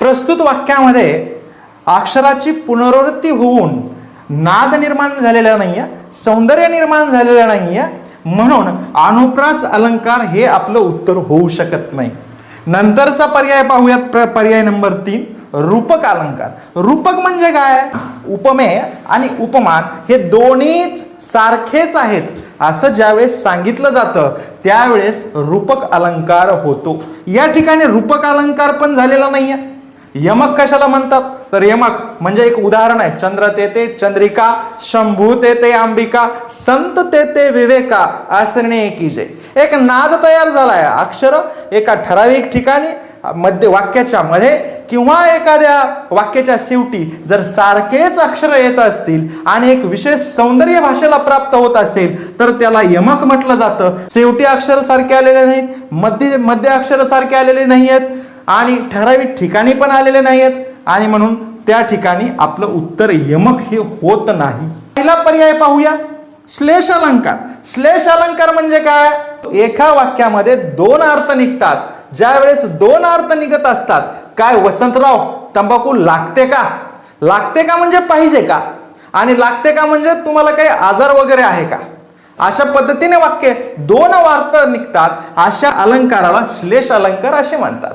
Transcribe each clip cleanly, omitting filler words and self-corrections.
प्रस्तुत वाक्यामध्ये अक्षराची पुनरावृत्ती होऊन नाद निर्माण झालेला नाहीये, सौंदर्य निर्माण झालेलं नाहीये, म्हणून अनुप्रास अलंकार हे आपलं उत्तर होऊ शकत नाही. नंतरचा पर्याय पाहूयात, पर्याय नंबर 3 रूपक अलंकार. रूपक म्हणजे काय? उपमेय आणि उपमान हे दोन्हीच सारखेच आहेत असं ज्यावेळेस सांगितलं जातं त्यावेळेस रूपक अलंकार होतो. या ठिकाणी रूपक अलंकार पण झालेला नाहीये. यमक कशाला म्हणतात? तर यमक म्हणजे एक उदाहरण आहे, चंद्र तेते चंद्रिका, शंभू तेते अंबिका, संत तेते विवेका, असणे की जय. एक नाद तयार झालाय. अक्षर एका ठराविक ठिकाणी मध्य वाक्याच्या मध्ये किंवा एखाद्या वाक्याच्या शेवटी जर सारखेच अक्षर येत असतील आणि एक विशेष सौंदर्य भाषेला प्राप्त होत असेल तर त्याला यमक म्हटलं जातं. शेवटी अक्षर सारखे आलेले नाहीत, मध्य अक्षर सारखे आलेले नाहीयेत आणि ठराविक ठिकाणी पण आलेले नाहीयेत आणि म्हणून त्या ठिकाणी आपलं उत्तर यमक हे होत नाही. पहिला पर्याय पाहूया, श्लेष अलंकार. श्लेष अलंकार म्हणजे काय? एका वाक्यामध्ये दोन अर्थ निघतात. ज्या वेळेस दोन अर्थ निघत असतात, काय वसंतराव तंबाखू लागते का? लागते का म्हणजे पाहिजे का? आणि लागते का म्हणजे तुम्हाला काही आजार वगैरे आहे का? अशा पद्धतीने वाक्य दोन अर्थ निघतात. अशा अलंकाराला श्लेष अलंकार असे म्हणतात.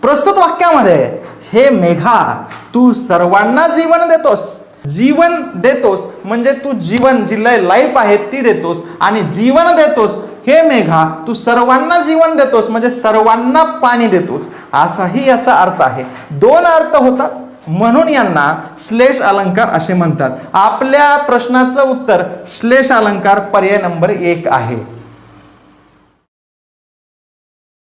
प्रस्तुत वाक्यामध्ये हे मेघा तू सर्वांना जीवन देतोस. जीवन देतोस म्हणजे तू जीवन जी लाईफ आहे ती देतोस आणि जीवन देतोस. हे मेघा तू सर्वांना जीवन देतोस म्हणजे सर्वांना पाणी देतोस असाही याचा अर्थ आहे. दोन अर्थ होतात म्हणून यांना श्लेष अलंकार असे म्हणतात. आपल्या प्रश्नाचं उत्तर श्लेष अलंकार पर्याय नंबर 1 आहे.